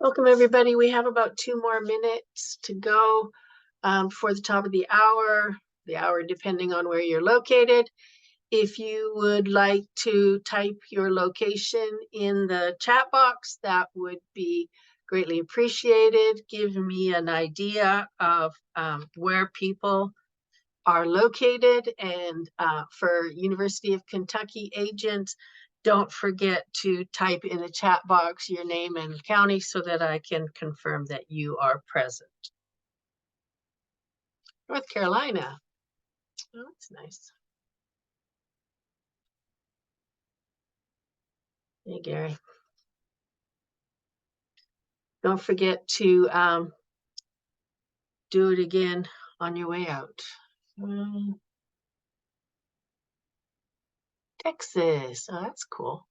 Welcome, everybody. We have about 2 more minutes to go before the top of the hour depending on where you're located. If you would like to type your location in the chat box, that would be greatly appreciated. Give me an idea of where people are located. And for University of Kentucky agents, don't forget to type in the chat box your name and county so that I can confirm that you are present. North Carolina. Oh, that's nice. Hey, Gary. Don't forget to do it again on your way out. Texas. Oh, that's cool.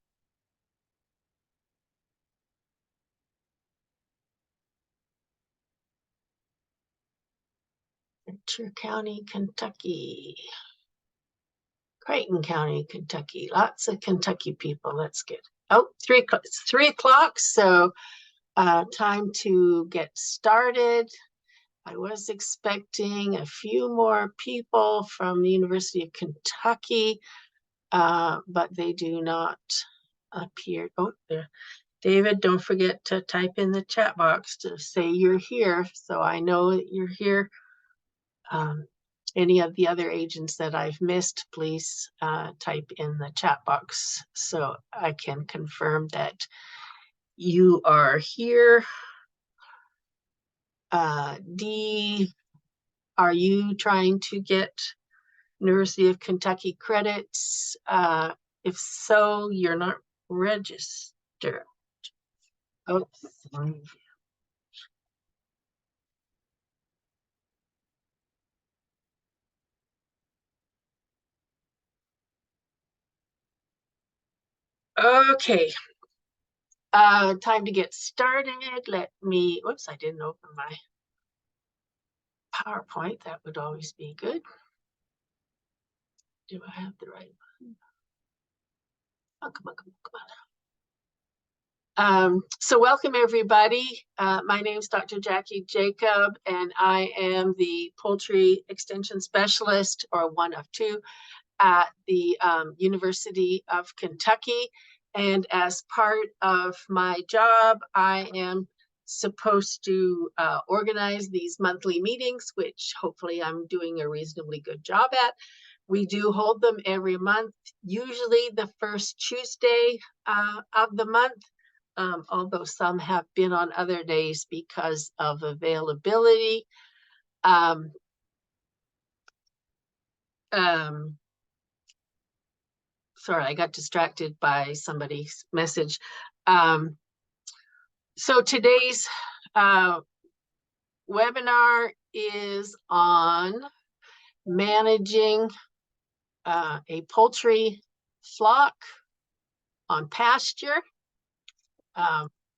Ventura County, Kentucky. Creighton County, Kentucky. Lots of Kentucky people. That's good. Oh, it's 3 o'clock, so time to get started. I was expecting a few more people from the University of Kentucky, but they do not appear. Oh, there. David, don't forget to type in the chat box to say you're here, so I know that you're here. Any of the other agents that I've missed, please type in the chat box so I can confirm that you are here. D, are you trying to get University of Kentucky credits? If so, you're not registered. Oops. Okay. Time to get started. Let me, whoops, I didn't open my PowerPoint. That would always be good. Do I have the right one? Oh, come on, come on, come on. So welcome, everybody. My name is Dr. Jacquie Jacob, and I am the poultry extension specialist, or one of 2, at the University of Kentucky. And as part of my job, I am supposed to organize these monthly meetings, which hopefully I'm doing a reasonably good job at. We do hold them every month, usually the first Tuesday of the month, although some have been on other days because of availability. Sorry, I got distracted by somebody's message. So today's webinar is on managing a poultry flock on pasture.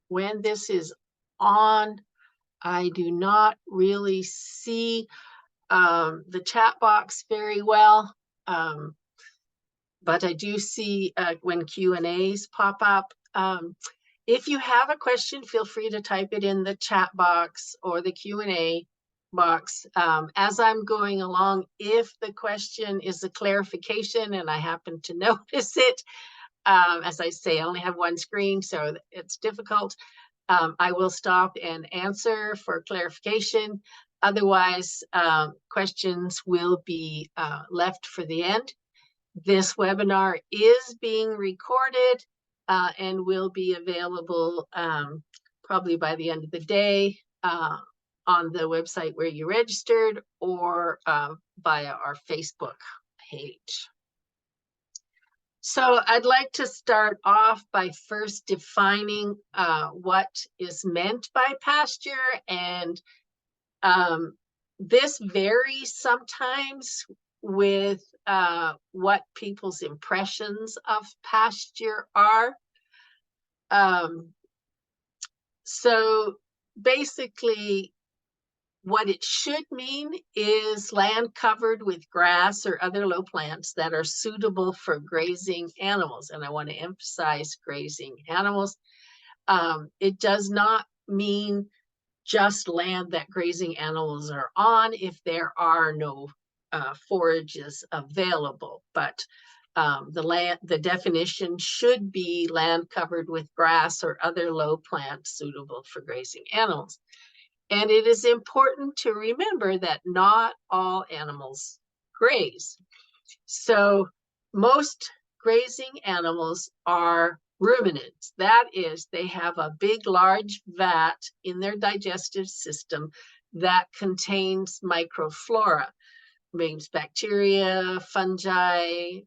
When this is on, I do not really see the chat box very well. But I do see when Q&As pop up. If you have a question, feel free to type it in the chat box or the Q&A box. As I'm going along, if the question is a clarification and I happen to notice it, as I say, I only have one screen, so it's difficult. I will stop and answer for clarification. Otherwise, questions will be left for the end. This webinar is being recorded and will be available probably by the end of the day on the website where you registered, or via our Facebook page. So I'd like to start off by first defining what is meant by pasture, and this varies sometimes with what people's impressions of pasture are. So basically, what it should mean is land covered with grass or other low plants that are suitable for grazing animals. And I want to emphasize grazing animals. It does not mean just land that grazing animals are on if there are no forages available. But the definition should be land covered with grass or other low plants suitable for grazing animals. And it is important to remember that not all animals graze. So most grazing animals are ruminants. That is, they have a big, large vat in their digestive system that contains microflora, means bacteria, fungi,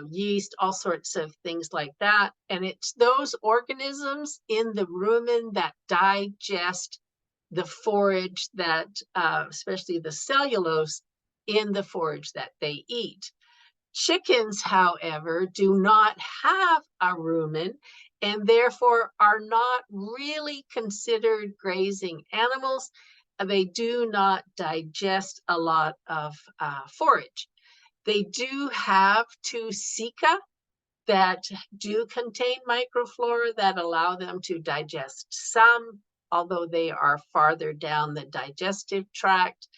yeast, all sorts of things like that. And it's those organisms in the rumen that digest the forage that, especially the cellulose in the forage that they eat. Chickens, however, do not have a rumen and therefore are not really considered grazing animals. They do not digest a lot of forage. They do have two cica that do contain microflora that allow them to digest some, although they are farther down the digestive tract.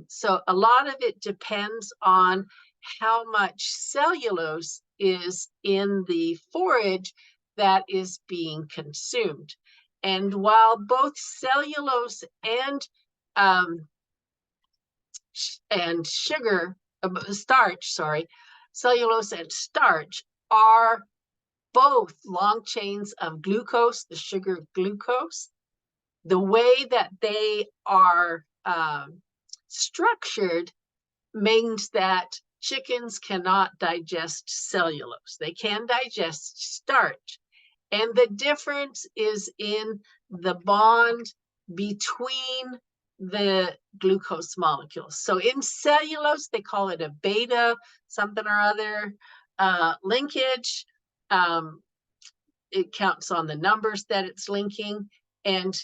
So a lot of it depends on how much cellulose is in the forage that is being consumed. And while both cellulose and sugar, starch, sorry, cellulose and starch are both long chains of glucose, the sugar glucose, the way that they are structured means that chickens cannot digest cellulose. They can digest starch. And the difference is in the bond between the glucose molecules. So in cellulose, they call it a beta something or other linkage. It counts on the numbers that it's linking. And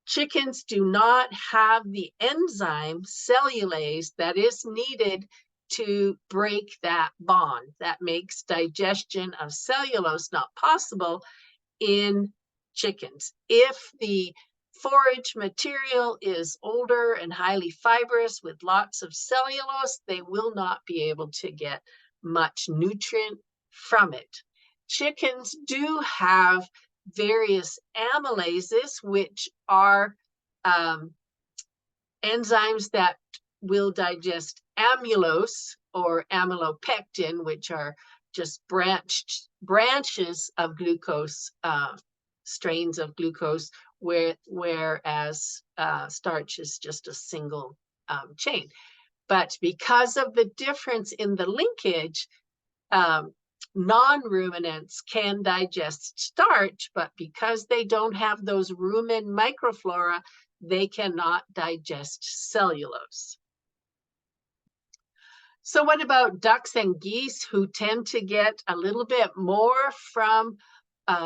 chickens do not have the enzyme cellulase that is needed to break that bond. That makes digestion of cellulose not possible in chickens. If the forage material is older and highly fibrous with lots of cellulose, they will not be able to get much nutrient from it. Chickens do have various amylases, which are enzymes that will digest amylose or amylopectin, which are just branches of glucose, strains of glucose, whereas starch is just a single chain. But because of the difference in the linkage, non-ruminants can digest starch, but because they don't have those rumen microflora, they cannot digest cellulose. So what about ducks and geese, who tend to get a little bit more from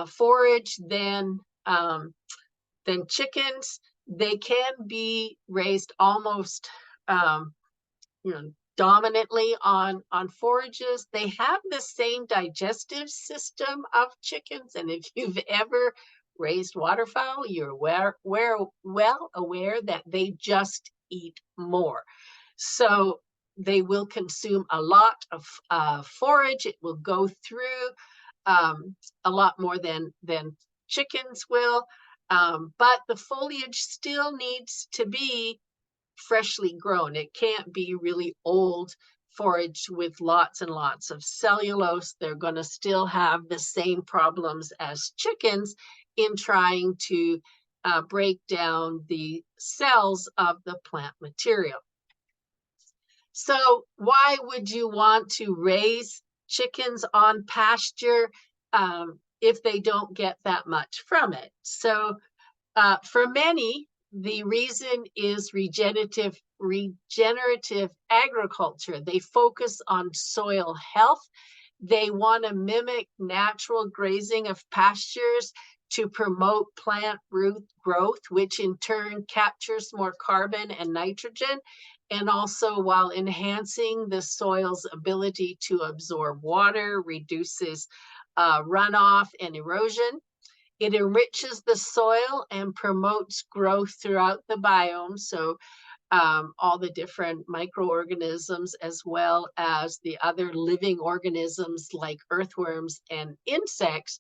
forage than chickens? They can be raised almost dominantly on forages. They have the same digestive system of chickens, and if you've ever raised waterfowl, you're well aware that they just eat more. So they will consume a lot of forage. It will go through a lot more than chickens will, but the foliage still needs to be freshly grown. It can't be really old forage with lots and lots of cellulose. They're going to still have the same problems as chickens in trying to break down the cells of the plant material. So why would you want to raise chickens on pasture if they don't get that much from it? So for many, the reason is regenerative agriculture. They focus on soil health. They want to mimic natural grazing of pastures to promote plant root growth, which in turn captures more carbon and nitrogen, and also while enhancing the soil's ability to absorb water, reduces runoff and erosion. It enriches the soil and promotes growth throughout the biome. So all the different microorganisms, as well as the other living organisms like earthworms and insects,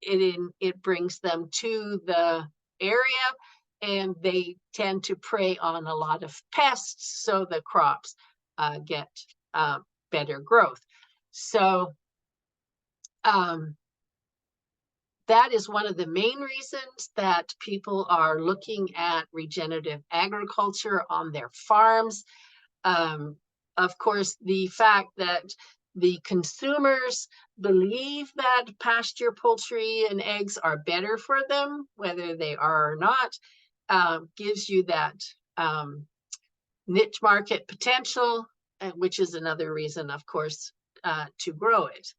it brings them to the area, and they tend to prey on a lot of pests, so the crops get better growth. So that is one of the main reasons that people are looking at regenerative agriculture on their farms. Of course, the fact that the consumers believe that pasture, poultry, and eggs are better for them, whether they are or not, gives you that niche market potential, which is another reason, of course, to grow it.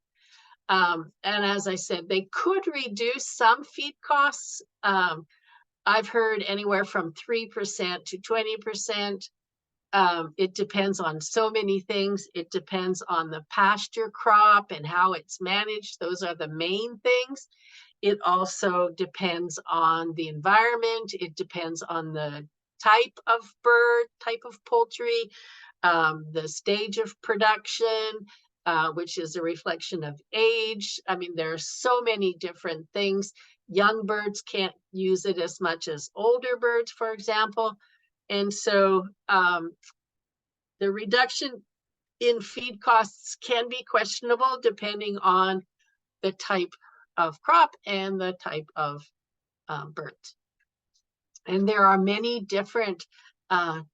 And as I said, they could reduce some feed costs. I've heard anywhere from 3% to 20%. It depends on so many things. It depends on the pasture crop and how it's managed. Those are the main things. It also depends on the environment. It depends on the type of bird, type of poultry, the stage of production, which is a reflection of age. I mean, there are so many different things. Young birds can't use it as much as older birds, for example. And so the reduction in feed costs can be questionable depending on the type of crop and the type of birds. And there are many different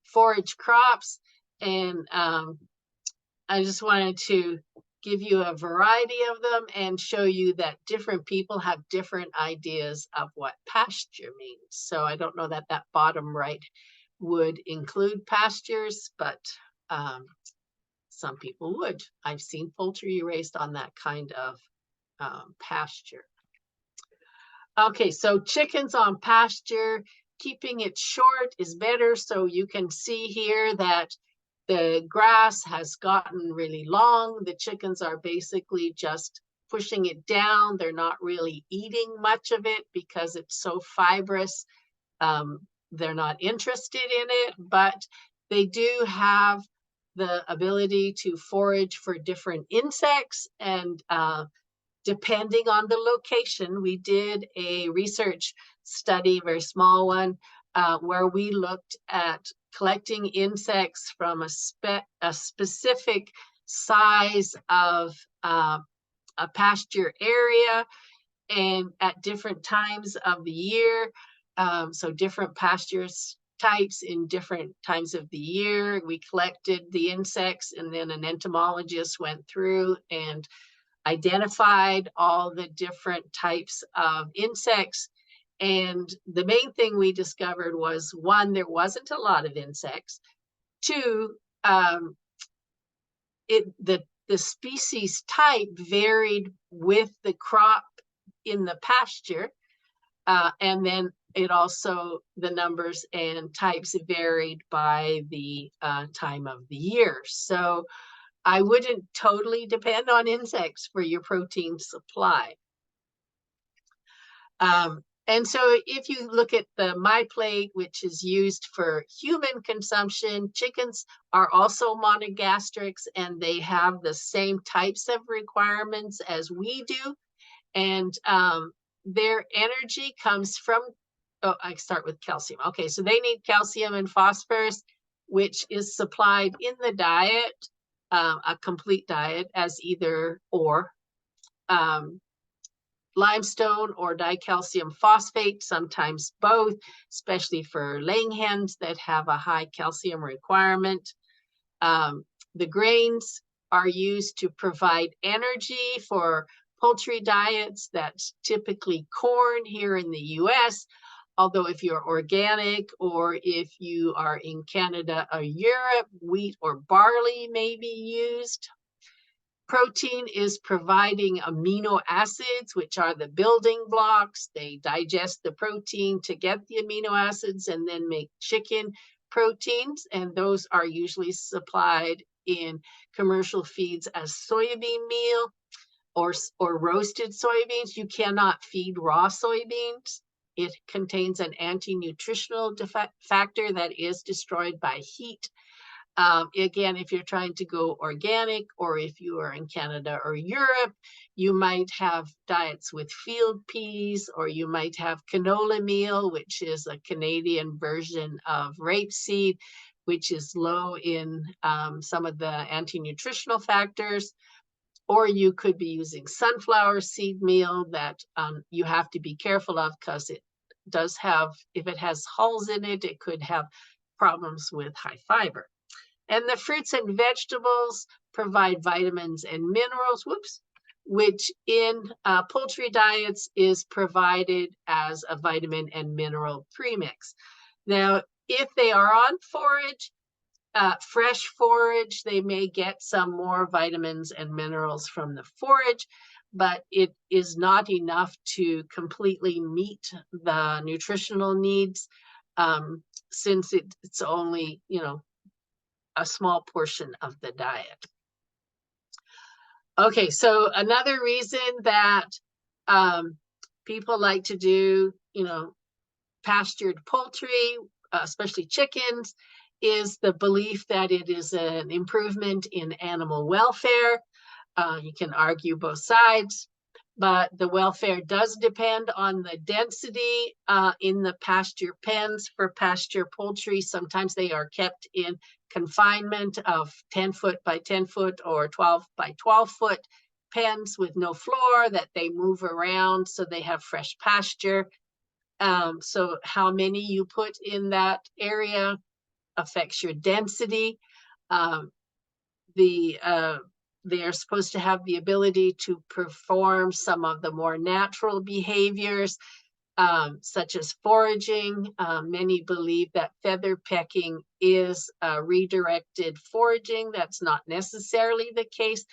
forage crops, and I just wanted to give you a variety of them and show you that different people have different ideas of what pasture means. So I don't know that that bottom right would include pastures, but some people would. I've seen poultry raised on that kind of pasture. Okay, so chickens on pasture, keeping it short is better. So you can see here that the grass has gotten really long. The chickens are basically just pushing it down. They're not really eating much of it because it's so fibrous. They're not interested in it, but they do have the ability to forage for different insects. And depending on the location, we did a research study, very small one, where we looked at collecting insects from a specific size of a pasture area and at different times of the year. So different pastures types in different times of the year. We collected the insects, and then an entomologist went through and identified all the different types of insects. And the main thing we discovered was, one, there wasn't a lot of insects. Two, the species type varied with the crop in the pasture. And then it also, the numbers and types varied by the time of the year. So I wouldn't totally depend on insects for your protein supply. And so if you look at the MyPlate, which is used for human consumption, chickens are also monogastrics, and they have the same types of requirements as we do. And their energy comes from, oh, I start with calcium. Okay, so they need calcium and phosphorus, which is supplied in the diet, a complete diet, as either or. Limestone or dicalcium phosphate, sometimes both, especially for laying hens that have a high calcium requirement. The grains are used to provide energy for poultry diets. That's typically corn here in the US, although if you're organic or if you are in Canada or Europe, wheat or barley may be used. Protein is providing amino acids, which are the building blocks. They digest the protein to get the amino acids and then make chicken proteins. And those are usually supplied in commercial feeds as soybean meal. or roasted soybeans. You cannot feed raw soybeans. It contains an anti-nutritional factor that is destroyed by heat. Again, if you're trying to go organic, or if you are in Canada or Europe, you might have diets with field peas, or you might have canola meal, which is a Canadian version of rapeseed, which is low in some of the anti-nutritional factors. Or you could be using sunflower seed meal that you have to be careful of, because it does have, if it has hulls in it, it could have problems with high fiber. And the fruits and vegetables provide vitamins and minerals, which in poultry diets is provided as a vitamin and mineral premix. Now, if they are on forage, fresh forage, they may get some more vitamins and minerals from the forage, but it is not enough to completely meet the nutritional needs, since it's only, a small portion of the diet. Okay, so another reason that people like to do, pastured poultry, especially chickens, is the belief that it is an improvement in animal welfare. You can argue both sides, but the welfare does depend on the density in the pasture pens. For pasture poultry, sometimes they are kept in confinement of 10-foot by 10-foot or 12 by 12-foot pens with no floor that they move around, so they have fresh pasture. So how many you put in that area affects your density. They are supposed to have the ability to perform some of the more natural behaviors, such as foraging. Many believe that feather pecking is redirected foraging. That's not necessarily the case.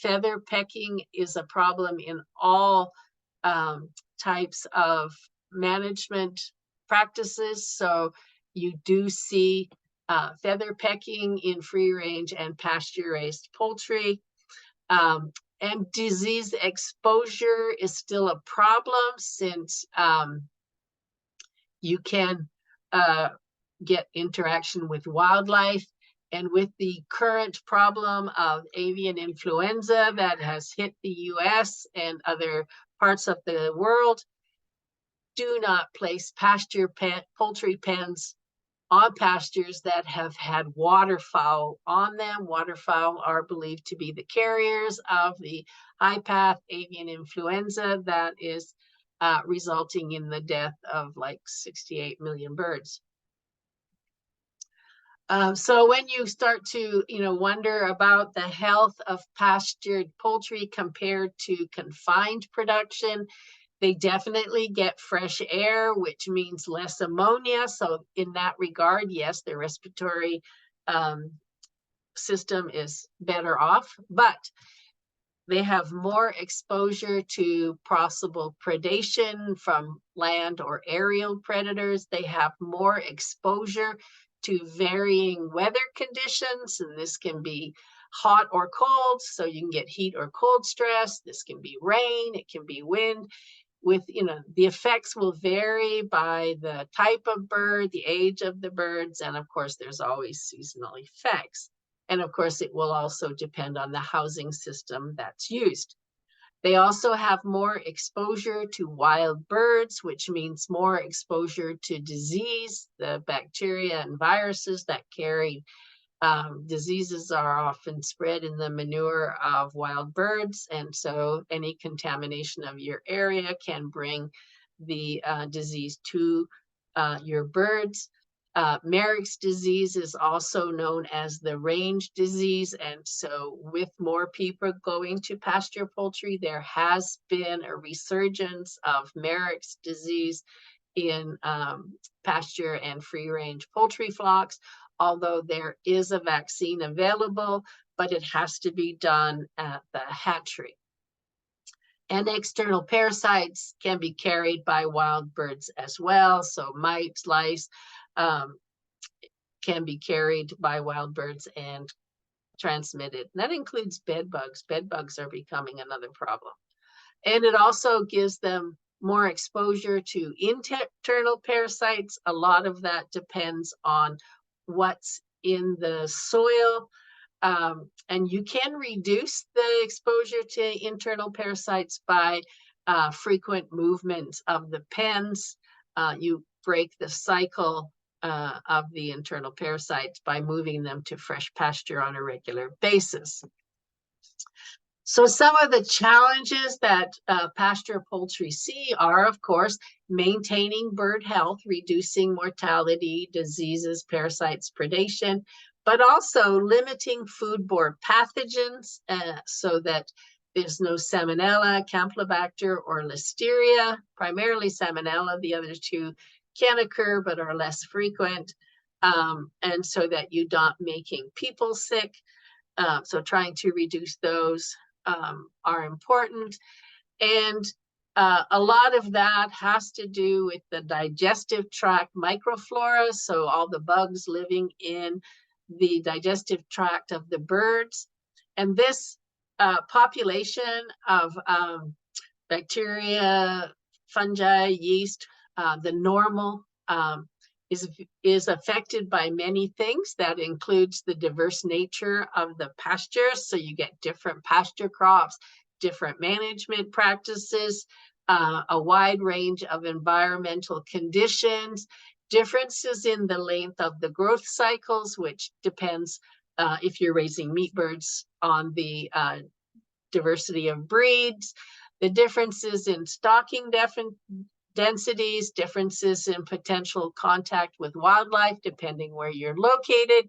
Feather pecking is a problem in all types of management practices. So you do see feather pecking in free range and pasture raised poultry. And disease exposure is still a problem, since you can get interaction with wildlife. And with the current problem of avian influenza that has hit the US and other parts of the world, do not place pasture poultry pens on pastures that have had waterfowl on them. Waterfowl are believed to be the carriers of the high path avian influenza that is resulting in the death of like 68 million birds. So when you start to, wonder about the health of pastured poultry compared to confined production, they definitely get fresh air, which means less ammonia. So in that regard, yes, their respiratory system is better off, but they have more exposure to possible predation from land or aerial predators. They have more exposure to varying weather conditions, and this can be hot or cold, so you can get heat or cold stress. This can be rain, it can be wind. The effects will vary by the type of bird, the age of the birds, and of course there's always seasonal effects. And of course it will also depend on the housing system that's used. They also have more exposure to wild birds, which means more exposure to disease. The bacteria and viruses that carry diseases are often spread in the manure of wild birds, and so any contamination of your area can bring the disease to your birds. Merrick's disease is also known as the range disease, and so with more people going to pasture poultry, there has been a resurgence of Merrick's disease in pasture and free range poultry flocks, although there is a vaccine available, but it has to be done at the hatchery. And external parasites can be carried by wild birds as well. So mites, lice can be carried by wild birds and transmitted. And that includes bed bugs. Bed bugs are becoming another problem. And it also gives them more exposure to internal parasites. A lot of that depends on what's in the soil. And you can reduce the exposure to internal parasites by frequent movement of the pens. You break the cycle of the internal parasites by moving them to fresh pasture on a regular basis. So some of the challenges that pasture poultry see are, of course, maintaining bird health, reducing mortality, diseases, parasites, predation, but also limiting foodborne pathogens so that there's no Salmonella, Campylobacter, or Listeria, primarily Salmonella. The other two can occur but are less frequent, and so that you're not making people sick. So trying to reduce those are important. And a lot of that has to do with the digestive tract microflora, so all the bugs living in the digestive tract of the birds. And this population of bacteria, fungi, yeast, the normal, is affected by many things. That includes the diverse nature of the pastures. So you get different pasture crops, different management practices, a wide range of environmental conditions, differences in the length of the growth cycles, which depends if you're raising meat birds on the diversity of breeds, the differences in stocking densities, differences in potential contact with wildlife, depending where you're located,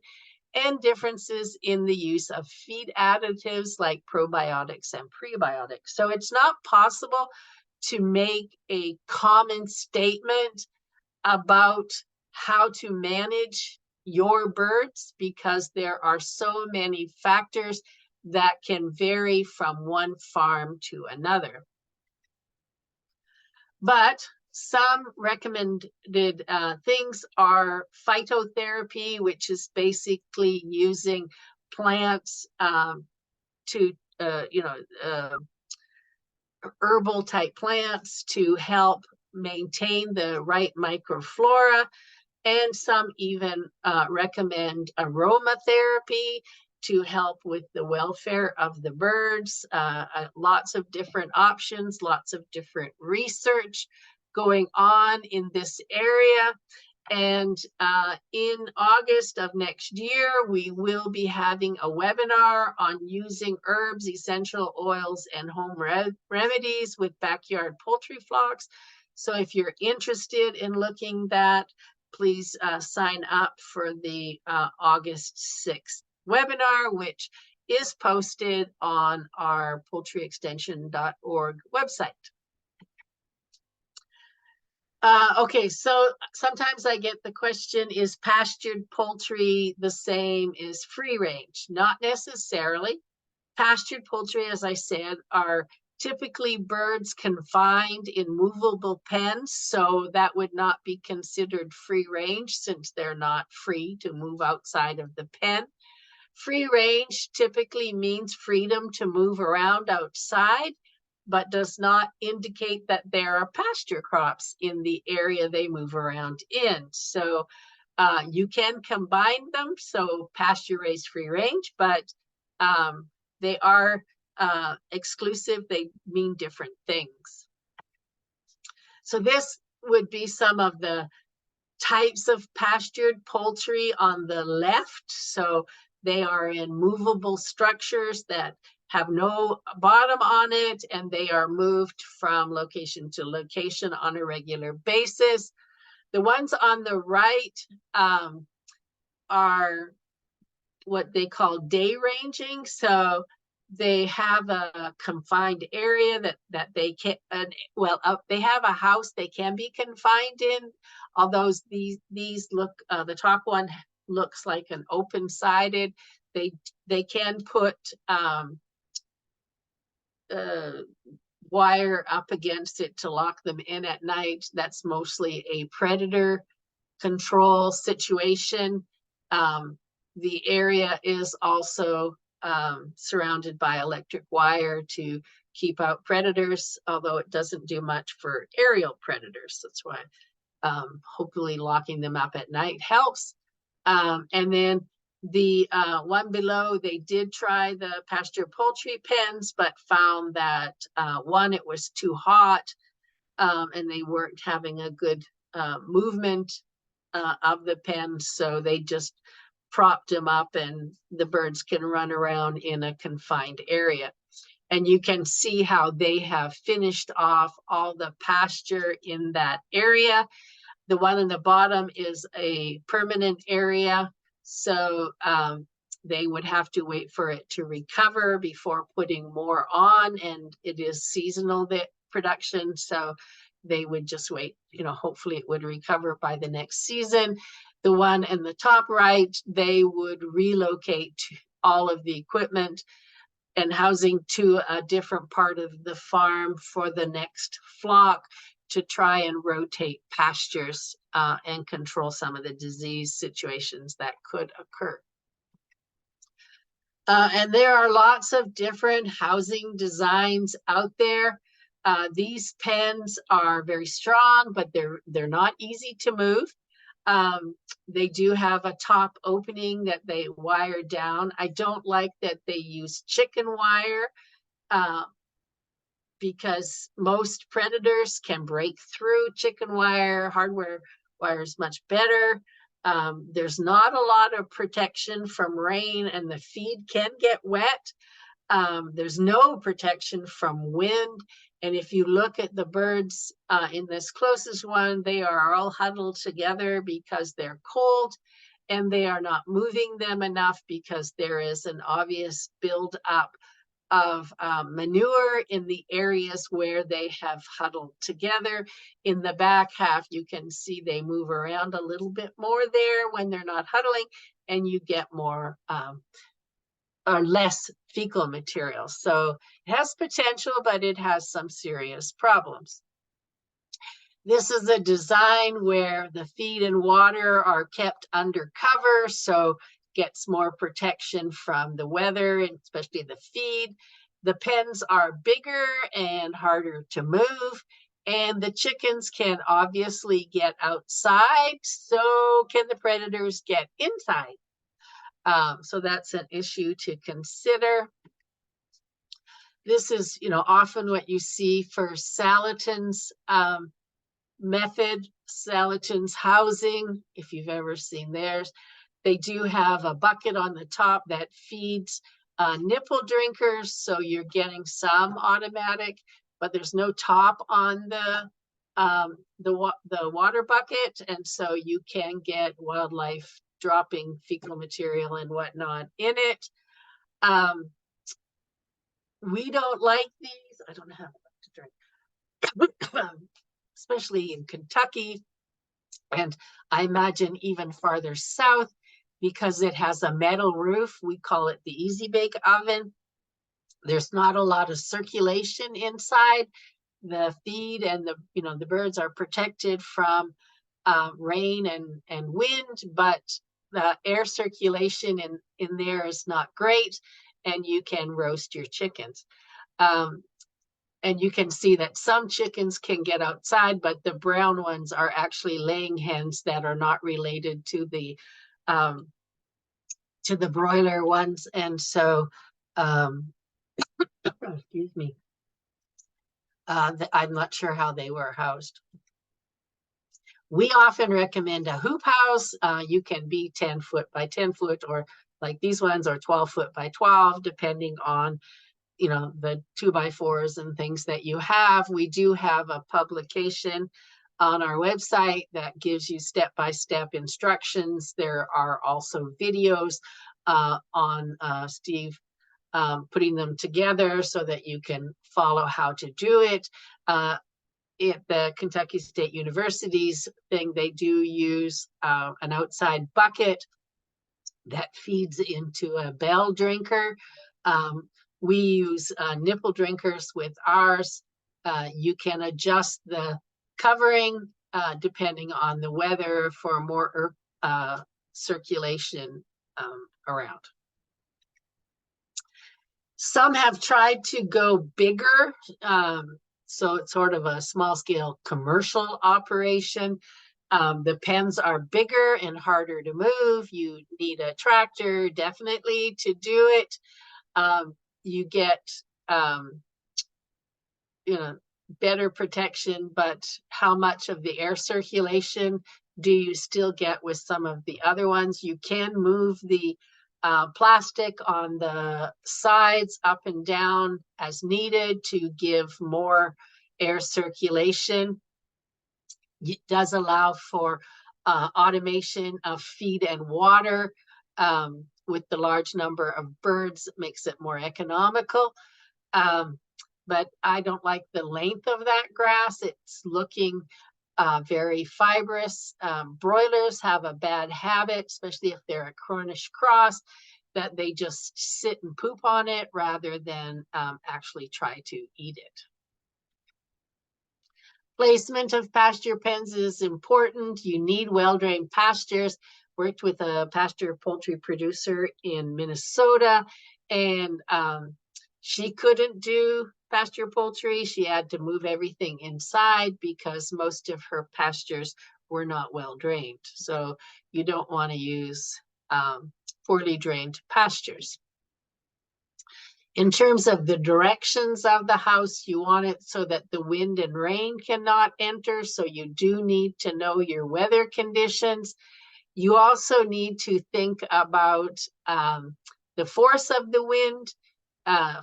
and differences in the use of feed additives like probiotics and prebiotics. So it's not possible to make a common statement about how to manage your birds because there are so many factors that can vary from one farm to another. But some recommended things are phytotherapy, which is basically using plants to, herbal type plants to help maintain the right microflora. And some even recommend aromatherapy to help with the welfare of the birds. Lots of different options, lots of different research going on in this area. And in August of next year, we will be having a webinar on using herbs, essential oils, and home remedies with backyard poultry flocks. So if you're interested in looking that, please sign up for the August 6th webinar, which is posted on our poultryextension.org website. Okay, so sometimes I get the question, is pastured poultry the same as free range? Not necessarily. Pastured poultry, as I said, are typically birds confined in movable pens, so that would not be considered free range since they're not free to move outside of the pen. Free range typically means freedom to move around outside, but does not indicate that there are pasture crops in the area they move around in. So you can combine them, so pasture raised free range, but they are exclusive. They mean different things. So this would be some of the types of pastured poultry on the left. So they are in movable structures that have no bottom on it, and they are moved from location to location on a regular basis. The ones on the right are what they call day ranging. So they have a confined area that they can, they have a house they can be confined in, although these look, the top one looks like an open-sided. They can put wire up against it to lock them in at night. That's mostly a predator control situation. The area is also surrounded by electric wire to keep out predators, although it doesn't do much for aerial predators. That's why hopefully locking them up at night helps. And then the one below, they did try the pasture poultry pens, but found that one, it was too hot, and they weren't having a good movement of the pen, so they just propped them up and the birds can run around in a confined area. And you can see how they have finished off all the pasture in that area. The one in the bottom is a permanent area, so they would have to wait for it to recover before putting more on, and it is seasonal production, so they would just wait, you know, hopefully it would recover by the next season. The one in the top right, they would relocate all of the equipment and housing to a different part of the farm for the next flock to try and rotate pastures and control some of the disease situations that could occur. And there are lots of different housing designs out there. These pens are very strong, but they're not easy to move. They do have a top opening that they wire down. I don't like that they use chicken wire because most predators can break through chicken wire. Hardware wire is much better. There's not a lot of protection from rain, and the feed can get wet. There's no protection from wind. And if you look at the birds in this closest one, they are all huddled together because they're cold, and they are not moving them enough because there is an obvious buildup of manure in the areas where they have huddled together. In the back half, you can see they move around a little bit more there when they're not huddling, and you get more or less fecal material. So it has potential, but it has some serious problems. This is a design where the feed and water are kept under cover, so gets more protection from the weather, and especially the feed. The pens are bigger and harder to move, and the chickens can obviously get outside, so can the predators get inside. So that's an issue to consider. This is, you know, often what you see for Salatin's method, Salatin's housing, if you've ever seen theirs. They do have a bucket on the top that feeds nipple drinkers, so you're getting some automatic, but there's no top on the water bucket, and so you can get wildlife dropping fecal material and whatnot in it. We don't like these. I don't have to drink, especially in Kentucky, and I imagine even farther south, because it has a metal roof. We call it the easy bake oven. There's not a lot of circulation inside. The feed and the birds are protected from rain and wind, but the air circulation in there is not great, and you can roast your chickens. And you can see that some chickens can get outside, but the brown ones are actually laying hens that are not related to the broiler ones. And so, excuse me, I'm not sure how they were housed. We often recommend a hoop house. You can be 10 foot by 10 foot, or like these ones are 12 foot by 12, depending on, you know, the 2x4s and things that you have. We do have a publication on our website that gives you step-by-step instructions. There are also videos on Steve putting them together so that you can follow how to do it. At the Kentucky State University's thing, they do use an outside bucket that feeds into a bell drinker. We use nipple drinkers with ours. You can adjust the covering depending on the weather for more circulation around. Some have tried to go bigger, so it's sort of a small scale commercial operation. The pens are bigger and harder to move. You need a tractor definitely to do it. You get better protection, but how much of the air circulation do you still get with some of the other ones? You can move the plastic on the sides up and down as needed to give more air circulation. It does allow for automation of feed and water. With the large number of birds, it makes it more economical. But I don't like the length of that grass. It's looking very fibrous. Broilers have a bad habit, especially if they're a Cornish cross, that they just sit and poop on it rather than actually try to eat it. Placement of pasture pens is important. You need well-drained pastures. Worked with a pasture poultry producer in Minnesota, and she couldn't do pasture poultry. She had to move everything inside because most of her pastures were not well drained. So you don't want to use poorly drained pastures. In terms of the directions of the house, you want it so that the wind and rain cannot enter. So you do need to know your weather conditions. You also need to think about the force of the wind.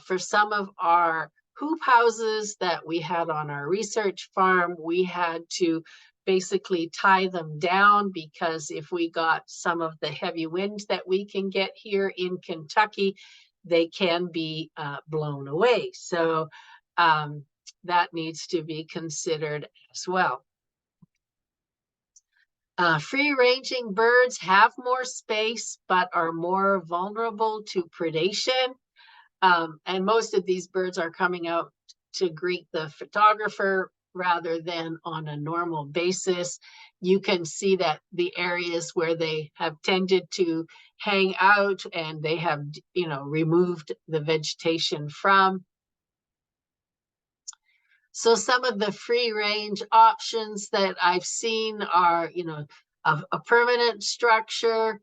For some of our hoop houses that we had on our research farm, we had to basically tie them down because if we got some of the heavy winds that we can get here in Kentucky, they can be blown away. So that needs to be considered as well. Free-ranging birds have more space, but are more vulnerable to predation. And most of these birds are coming out to greet the photographer rather than on a normal basis. You can see that the areas where they have tended to hang out and they have, removed the vegetation from. So some of the free range options that I've seen are, a permanent structure,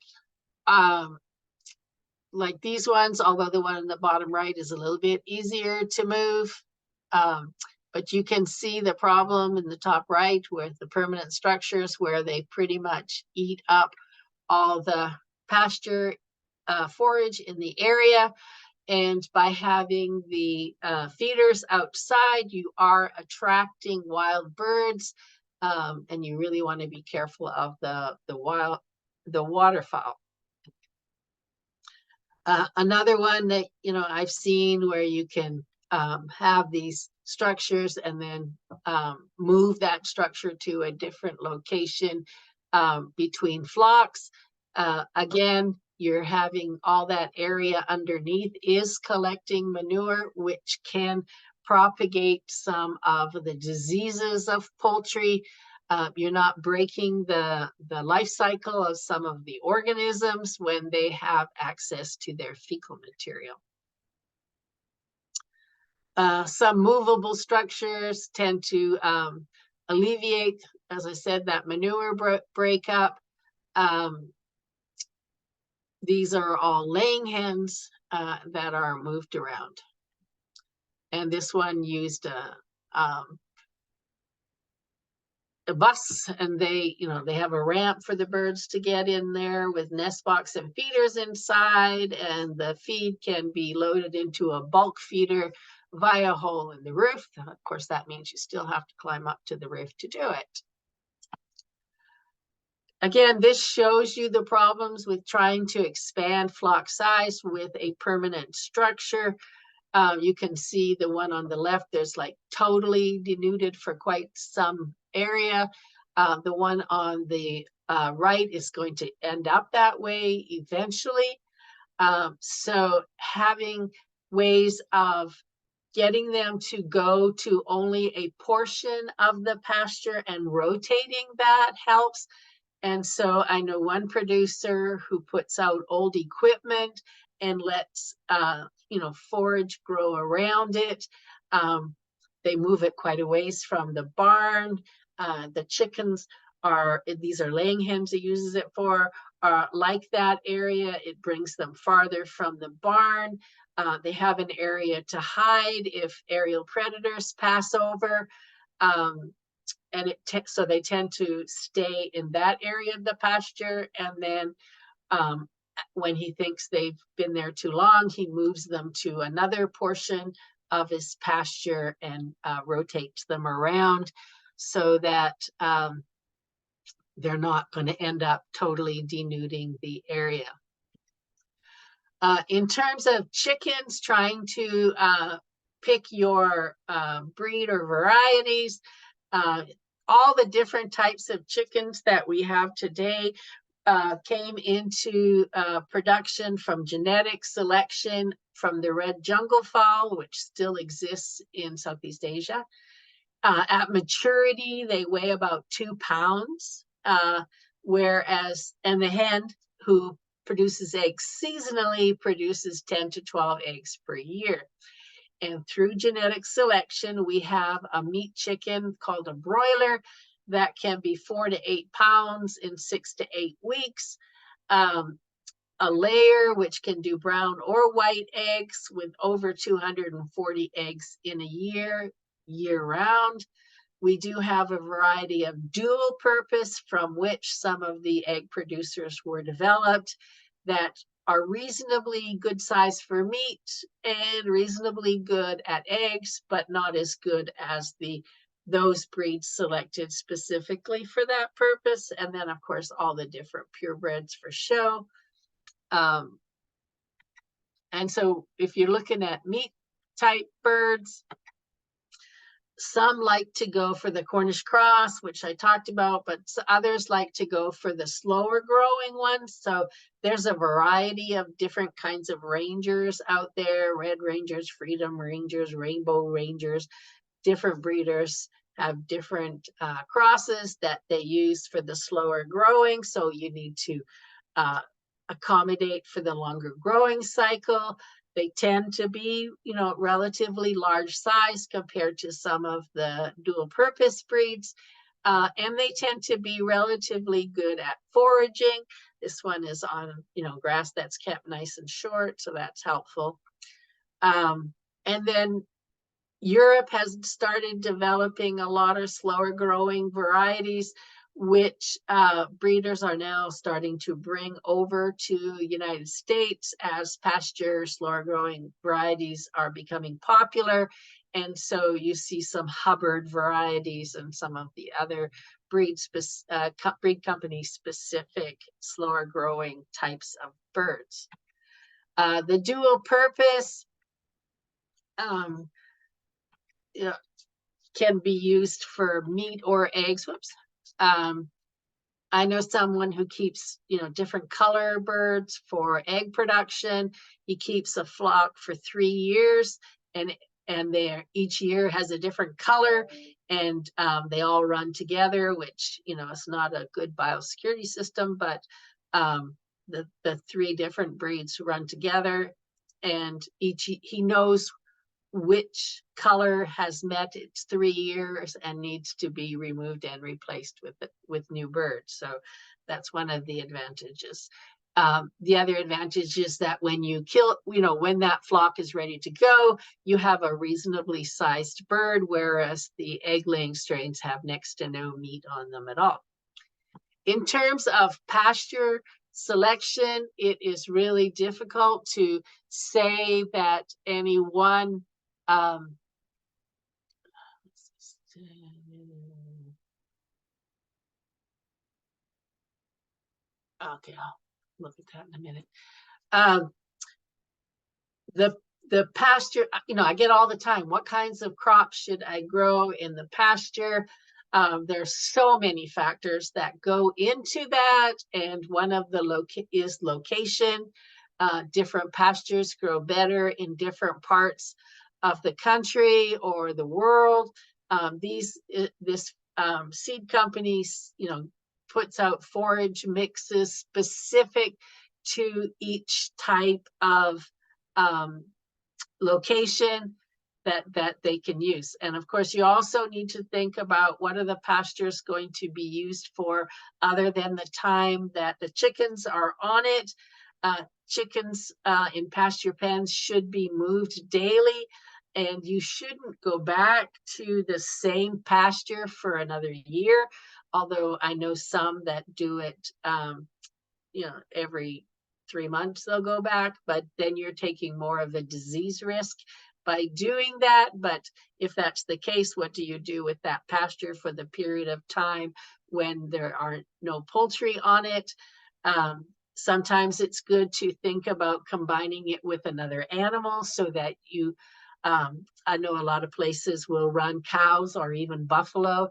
like these ones, although the one in the bottom right is a little bit easier to move. But you can see the problem in the top right with the permanent structures where they pretty much eat up all the pasture forage in the area. And by having the feeders outside, you are attracting wild birds, and you really want to be careful of the waterfowl. Another one that I've seen where you can have these structures and then move that structure to a different location between flocks. Again, you're having all that area underneath is collecting manure, which can propagate some of the diseases of poultry. You're not breaking the life cycle of some of the organisms when they have access to their fecal material. Some movable structures tend to alleviate, as I said, that manure breakup. These are all laying hens that are moved around. And this one used a bus, and they have a ramp for the birds to get in there with nest box and feeders inside, and the feed can be loaded into a bulk feeder via a hole in the roof. Of course, that means you still have to climb up to the roof to do it. Again, this shows you the problems with trying to expand flock size with a permanent structure. You can see the one on the left, there's like totally denuded for quite some area. The one on the right is going to end up that way eventually. So having ways of getting them to go to only a portion of the pasture and rotating that helps. And so I know one producer who puts out old equipment and lets, forage grow around it. They move it quite a ways from the barn. The chickens these are laying hens he uses it for, like that area. It brings them farther from the barn. They have an area to hide if aerial predators pass over. And so they tend to stay in that area of the pasture. And then when he thinks they've been there too long, he moves them to another portion of his pasture and rotates them around so that they're not going to end up totally denuding the area. In terms of chickens, trying to pick your breed or varieties, all the different types of chickens that we have today came into production from genetic selection from the red jungle fowl, which still exists in Southeast Asia. At maturity, they weigh about 2 pounds, and the hen who produces eggs seasonally produces 10 to 12 eggs per year. And through genetic selection, we have a meat chicken called a broiler that can be 4 to 8 pounds in 6 to 8 weeks. A layer, which can do brown or white eggs with over 240 eggs in a year round. We do have a variety of dual purpose from which some of the egg producers were developed that are reasonably good size for meat and reasonably good at eggs, but not as good as those breeds selected specifically for that purpose. And then, of course, all the different purebreds for show. And so if you're looking at meat type birds, some like to go for the Cornish cross, which I talked about, but others like to go for the slower growing ones. So there's a variety of different kinds of rangers out there: red rangers, freedom rangers, rainbow rangers. Different breeders have different crosses that they use for the slower growing. So you need to accommodate for the longer growing cycle. They tend to be, relatively large size compared to some of the dual purpose breeds. And they tend to be relatively good at foraging. This one is on, grass that's kept nice and short, so that's helpful. And then Europe has started developing a lot of slower growing varieties, which breeders are now starting to bring over to the United States as pasture slower growing varieties are becoming popular. And so you see some Hubbard varieties and some of the other breed company specific slower growing types of birds. The dual purpose can be used for meat or eggs. I know someone who keeps, different color birds for egg production. He keeps a flock for 3 years, and each year has a different color, and they all run together, which, is not a good biosecurity system, but the 3 different breeds run together, and he knows which color has met its 3 years and needs to be removed and replaced with new birds. So that's one of the advantages. The other advantage is that when you kill, when that flock is ready to go, you have a reasonably sized bird, whereas the egg laying strains have next to no meat on them at all. In terms of pasture selection, it is really difficult to say that any one okay, I'll look at that in a minute. The pasture, I get all the time, what kinds of crops should I grow in the pasture? There's so many factors that go into that, and one of the is location. Different pastures grow better in different parts of the country or the world. This seed companies, puts out forage mixes specific to each type of location that they can use. And of course, you also need to think about what are the pastures going to be used for other than the time that the chickens are on it. Chickens in pasture pens should be moved daily, and you shouldn't go back to the same pasture for another year. Although I know some that do it, every 3 months they'll go back, but then you're taking more of a disease risk by doing that. But if that's the case, what do you do with that pasture for the period of time when there are no poultry on it? Sometimes it's good to think about combining it with another animal so that you, I know a lot of places will run cows or even buffalo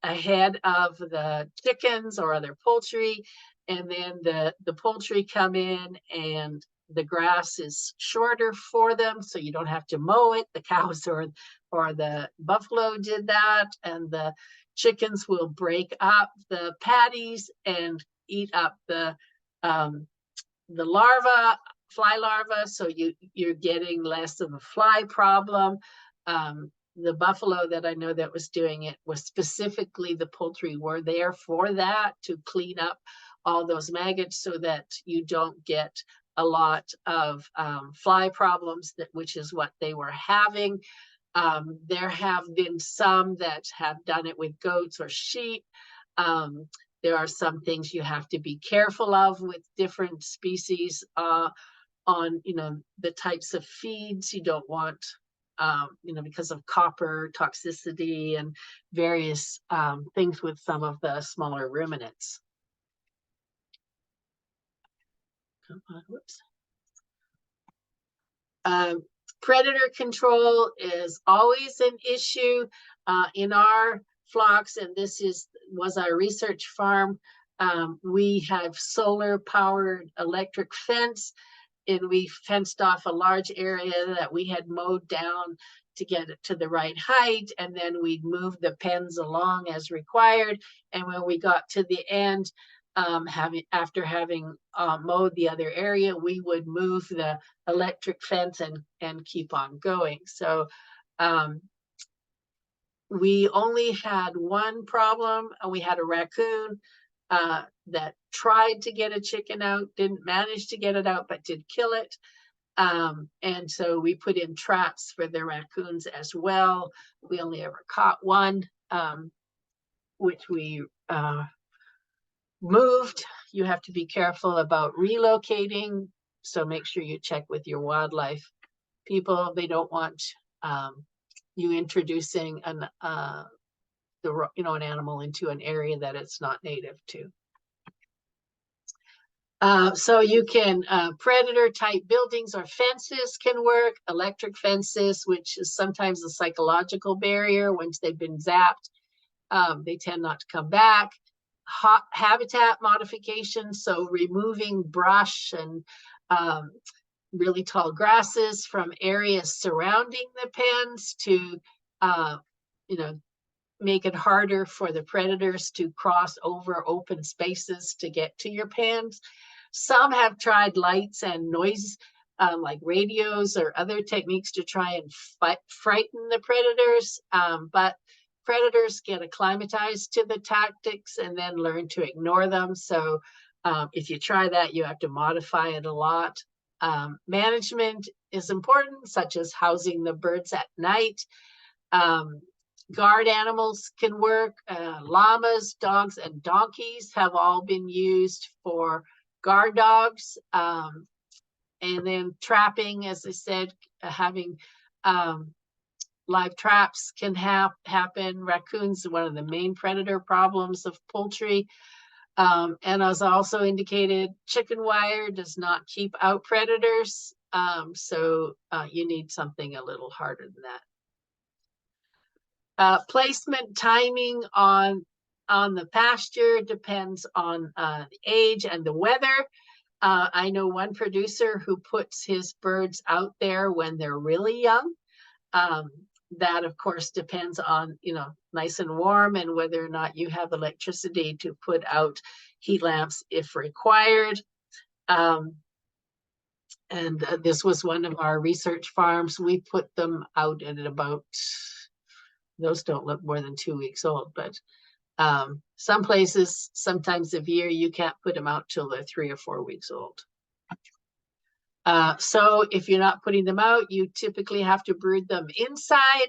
ahead of the chickens or other poultry, and then the poultry come in and the grass is shorter for them, so you don't have to mow it. The cows or the buffalo did that, and the chickens will break up the patties and eat up the larva, fly larva, so you're getting less of a fly problem. The buffalo that I know that was doing it was specifically the poultry were there for that, to clean up all those maggots so that you don't get a lot of fly problems, which is what they were having. There have been some that have done it with goats or sheep. There are some things you have to be careful of with different species on, the types of feeds you don't want, because of copper toxicity and various things with some of the smaller ruminants. Come on, whoops. Predator control is always an issue in our flocks, and this was our research farm. We have solar powered electric fence, and we fenced off a large area that we had mowed down to get it to the right height, and then we'd move the pens along as required. And when we got to the end, after having mowed the other area, we would move the electric fence and keep on going. So we only had one problem. We had a raccoon that tried to get a chicken out, didn't manage to get it out, but did kill it. And so we put in traps for the raccoons as well. We only ever caught one, which we moved. You have to be careful about relocating, so make sure you check with your wildlife people. They don't want you introducing an animal into an area that it's not native to. So you can, predator type buildings or fences can work. Electric fences, which is sometimes a psychological barrier. Once they've been zapped, they tend not to come back. Habitat modification, so removing brush and really tall grasses from areas surrounding the pens to make it harder for the predators to cross over open spaces to get to your pens. Some have tried lights and noise, like radios or other techniques, to try and frighten the predators, but predators get acclimatized to the tactics and then learn to ignore them. So if you try that, you have to modify it a lot. Management is important, such as housing the birds at night. Guard animals can work. Llamas, dogs, and donkeys have all been used for guard dogs. And then trapping, as I said, having live traps can happen. Raccoons are one of the main predator problems of poultry. And as also indicated, chicken wire does not keep out predators. So you need something a little harder than that. Placement timing on the pasture depends on the age and the weather. I know one producer who puts his birds out there when they're really young. that of course depends on, nice and warm, and whether or not you have electricity to put out heat lamps if required. And this was one of our research farms. We put them out at about, those don't look more than 2 weeks old, but some places, sometimes of year, you can't put them out till they're 3 or 4 weeks old. So if you're not putting them out, you typically have to brood them inside.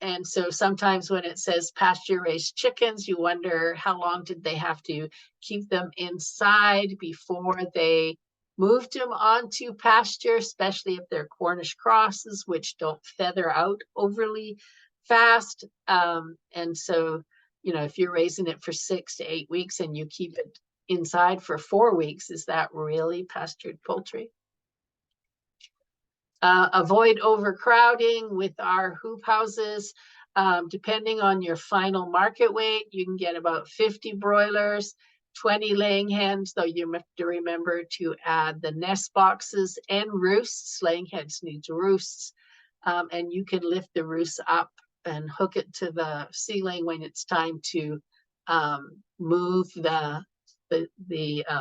And so sometimes when it says pasture raised chickens, you wonder how long did they have to keep them inside before they moved them onto pasture, especially if they're Cornish crosses, which don't feather out overly fast. And so, if you're raising it for 6 to 8 weeks and you keep it inside for 4 weeks, is that really pastured poultry? Avoid overcrowding with our hoop houses. Depending on your final market weight, you can get about 50 broilers, 20 laying hens, though you have to remember to add the nest boxes and roosts. Laying hens need roosts. And you can lift the roosts up and hook it to the ceiling when it's time to move the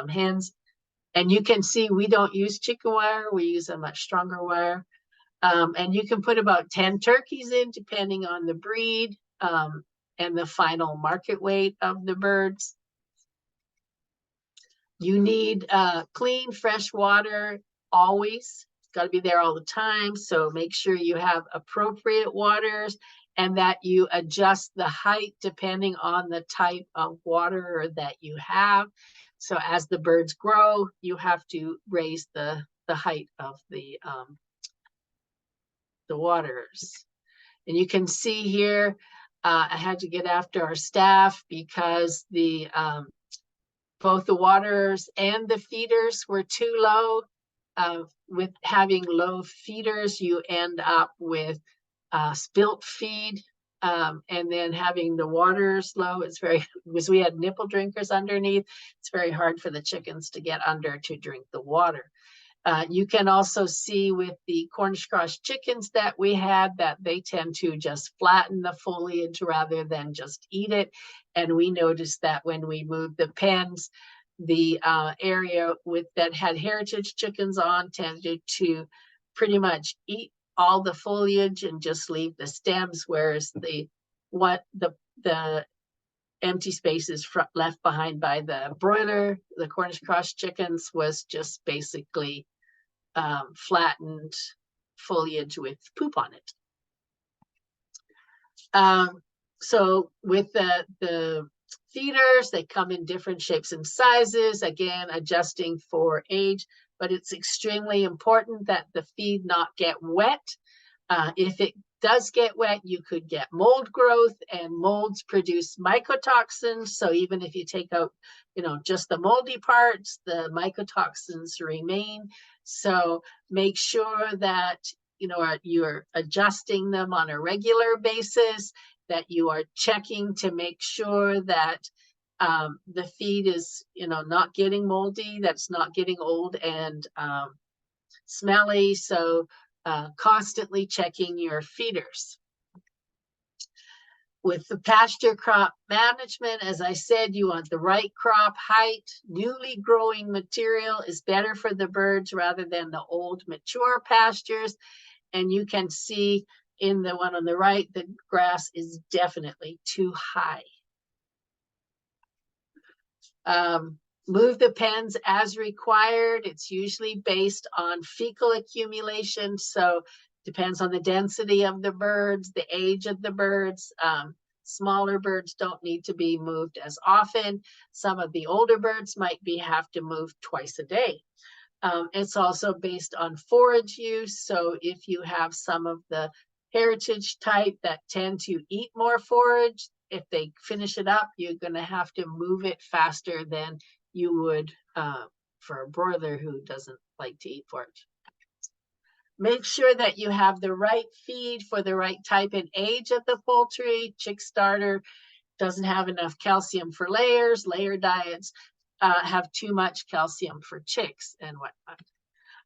hens. And you can see we don't use chicken wire. We use a much stronger wire. And you can put about 10 turkeys in, depending on the breed and the final market weight of the birds. You need clean, fresh water always. It's got to be there all the time. So make sure you have appropriate waters and that you adjust the height depending on the type of water that you have. So as the birds grow, you have to raise the height of the waters. And you can see here, I had to get after our staff because the both the waters and the feeders were too low. With having low feeders, you end up with spilt feed. And then having the waters low, it's very, because we had nipple drinkers underneath, it's very hard for the chickens to get under to drink the water. You can also see with the Cornish cross chickens that we had that they tend to just flatten the foliage rather than just eat it. And we noticed that when we moved the pens, the area that had heritage chickens on tended to pretty much eat all the foliage and just leave the stems, whereas the empty spaces left behind by the broiler, the Cornish cross chickens, was just basically flattened foliage with poop on it. So with the feeders, they come in different shapes and sizes, again, adjusting for age, but it's extremely important that the feed not get wet. If it does get wet, you could get mold growth, and molds produce mycotoxins. So even if you take out, just the moldy parts, the mycotoxins remain. So make sure that, you're adjusting them on a regular basis, that you are checking to make sure that the feed is, not getting moldy, that's not getting old and smelly. So constantly checking your feeders. With the pasture crop management, as I said, you want the right crop height. Newly growing material is better for the birds rather than the old mature pastures. And you can see in the one on the right, the grass is definitely too high. Move the pens as required. It's usually based on fecal accumulation. So depends on the density of the birds, the age of the birds. Smaller birds don't need to be moved as often. Some of the older birds might have to move twice a day. It's also based on forage use. So if you have some of the heritage type that tend to eat more forage, if they finish it up, you're going to have to move it faster than you would for a broiler who doesn't like to eat forage. Make sure that you have the right feed for the right type and age of the poultry. Chick starter doesn't have enough calcium for layers. Layer diets have too much calcium for chicks and whatnot.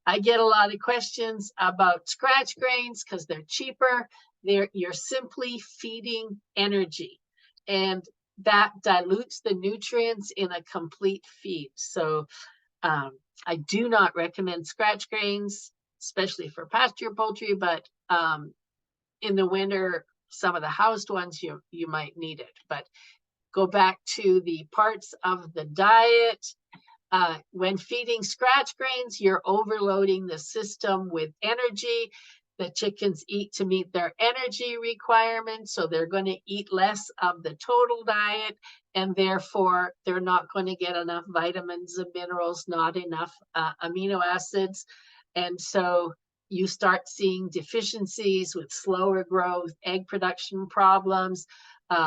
I get a lot of questions about scratch grains because they're cheaper. You're simply feeding energy, and that dilutes the nutrients in a complete feed. So I do not recommend scratch grains, especially for pasture poultry, but in the winter, some of the housed ones, you might need it. But go back to the parts of the diet. When feeding scratch grains, you're overloading the system with energy. The chickens eat to meet their energy requirements, so they're going to eat less of the total diet, and therefore they're not going to get enough vitamins and minerals, not enough amino acids. And so you start seeing deficiencies with slower growth, egg production problems,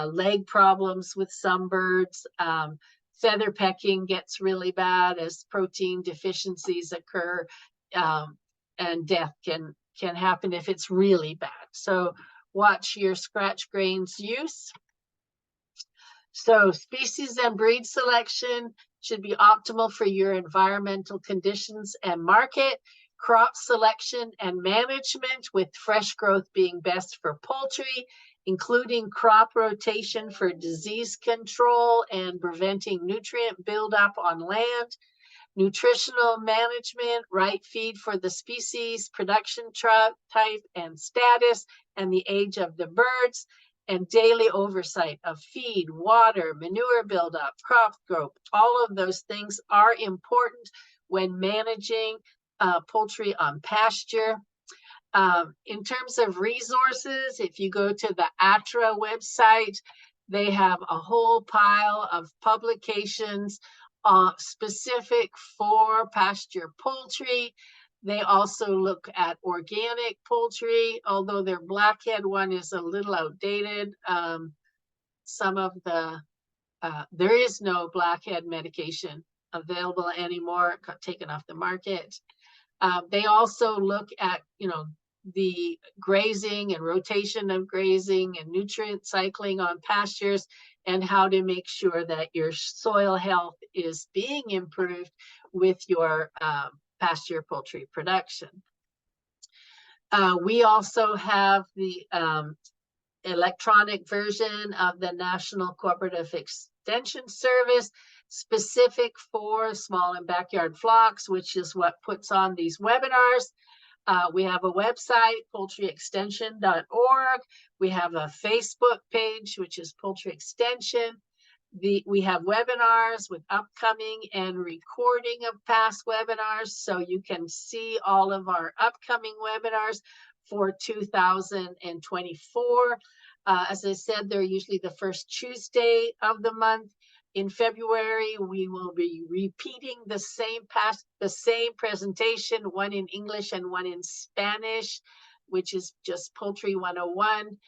leg problems with some birds. Feather pecking gets really bad as protein deficiencies occur, and death can happen if it's really bad. So watch your scratch grains use. So species and breed selection should be optimal for your environmental conditions and market. Crop selection and management, with fresh growth being best for poultry, including crop rotation for disease control and preventing nutrient buildup on land. Nutritional management, right feed for the species, production type and status, and the age of the birds, and daily oversight of feed, water, manure buildup, crop growth. All of those things are important when managing poultry on pasture. In terms of resources, if you go to the ATRA website, they have a whole pile of publications specific for pasture poultry. They also look at organic poultry, although their blackhead one is a little outdated. Some of the, there is no blackhead medication available anymore, got taken off the market. They also look at, the grazing and rotation of grazing and nutrient cycling on pastures, and how to make sure that your soil health is being improved with your pasture poultry production. We also have the electronic version of the National Cooperative Extension Service, specific for small and backyard flocks, which is what puts on these webinars. We have a website, poultryextension.org. We have a Facebook page, which is Poultry Extension. We have webinars with upcoming and recording of past webinars, so you can see all of our upcoming webinars for 2024. As I said, they're usually the first Tuesday of the month. In February, we will be repeating the same presentation, one in English and one in Spanish, which is just Poultry 101.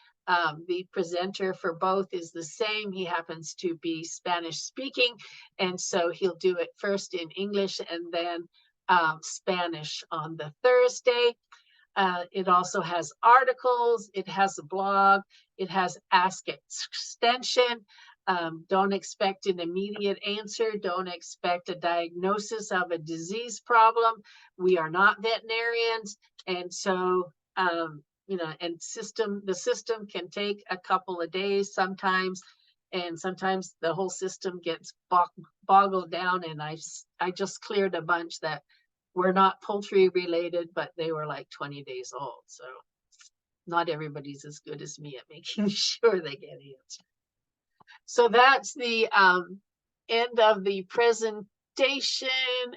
The presenter for both is the same. He happens to be Spanish speaking, and so he'll do it first in English and then Spanish on the Thursday. It also has articles, it has a blog, it has Ask Extension. Don't expect an immediate answer. Don't expect a diagnosis of a disease problem. We are not veterinarians. And so, and the system can take a couple of days sometimes. And sometimes the whole system gets boggled down. And I just cleared a bunch that were not poultry related, but they were like 20 days old. So not everybody's as good as me at making sure they get answered. So that's the end of the presentation.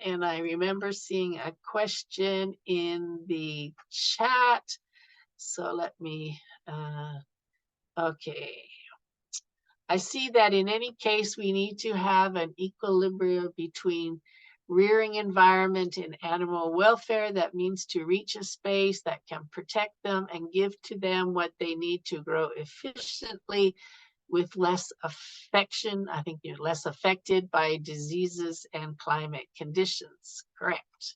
And I remember seeing a question in the chat. So let me, okay. I see that in any case, we need to have an equilibrium between rearing environment and animal welfare. That means to reach a space that can protect them and give to them what they need to grow efficiently with less affection. I think you're less affected by diseases and climate conditions. Correct.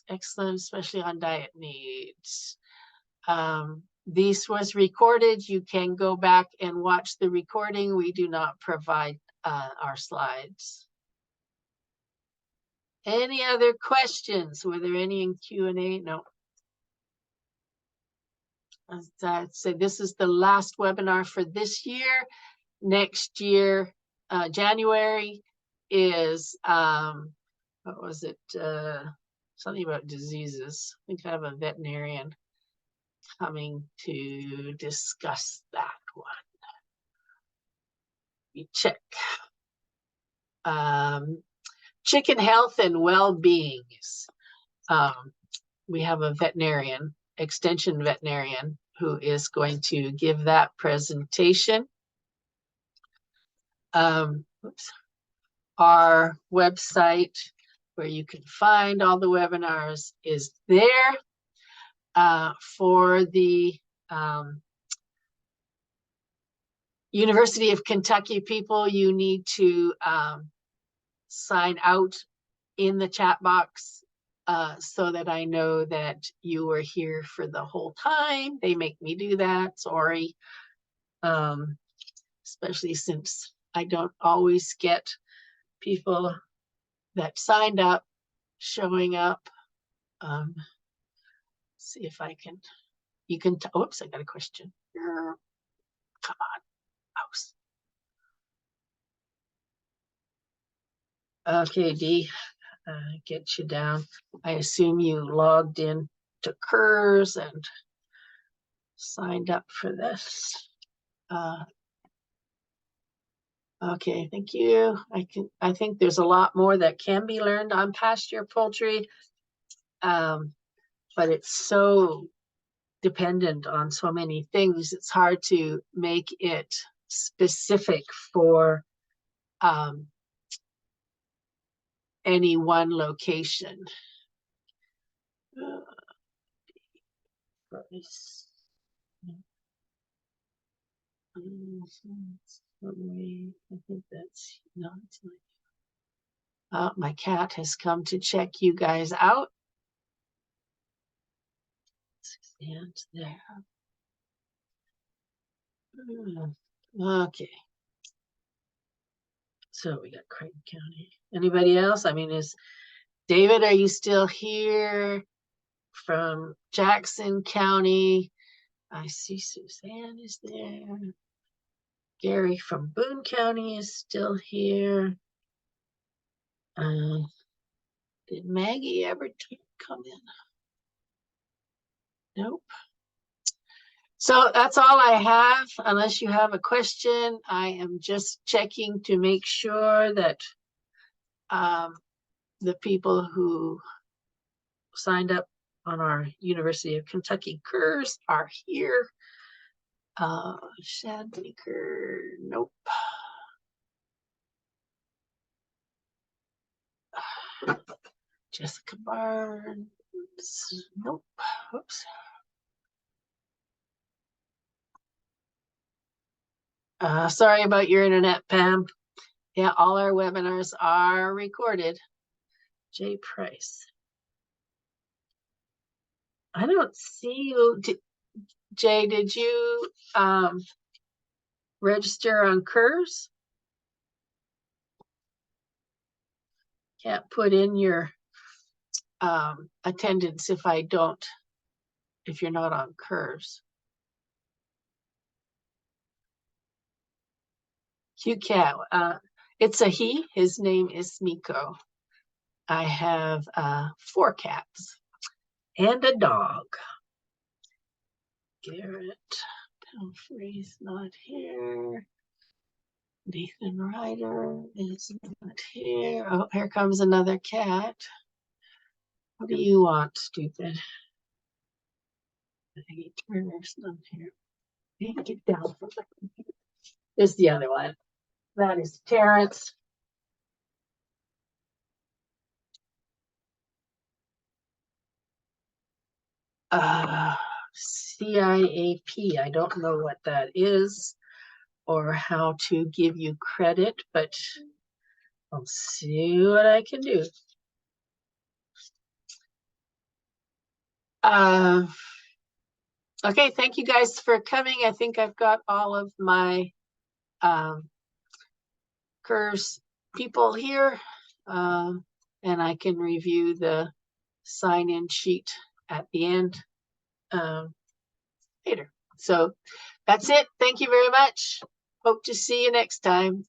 Excellent, especially on diet needs. This was recorded. You can go back and watch the recording. We do not provide our slides. Any other questions? Were there any in Q&A? No. As I said, this is the last webinar for this year. Next year, January is, what was it? Something about diseases. I think I have a veterinarian coming to discuss that one. We check. Chicken health and well-being. We have a veterinarian, extension veterinarian, who is going to give that presentation. Our website, where you can find all the webinars, is there. For the University of Kentucky people, you need to sign out in the chat box so that I know that you were here for the whole time. They make me do that, sorry. Especially since I don't always get people that signed up showing up. See if I can, you can, oops, I got a question. Come on, mouse. Okay, Dee, get you down. I assume you logged in to CURS and signed up for this. Okay, thank you. I think there's a lot more that can be learned on pasture poultry, but it's so dependent on so many things. It's hard to make it specific for any one location. I think that's not. My cat has come to check you guys out. And there. Okay. So we got Creighton County. Anybody else? I mean, is David, are you still here? From Jackson County. I see Suzanne is there. Gary from Boone County is still here. Did Maggie ever come in? Nope. So that's all I have. Unless you have a question, I am just checking to make sure that the people who signed up on our University of Kentucky CURS are here. Shadmaker, nope. Jessica Barnes, nope. Oops. Sorry about your internet, Pam. Yeah, all our webinars are recorded. Jay Price. I don't see you. Jay, did you register on CURS? Can't put in your attendance if you're not on CURS. QCat, it's a he. His name is Miko. I have 4 cats and a dog. Garrett Pelfrey's not here. Nathan Ryder is not here. Oh, here comes another cat. What do you want, stupid? Maggie Turner's not here. Get down from the computer. There's the other one. That is Terrence. CIAP. I don't know what that is or how to give you credit, but I'll see what I can do. Okay, thank you guys for coming. I think I've got all of my CURS people here. and I can review the sign-in sheet at the end later. So that's it. Thank you very much. Hope to see you next time.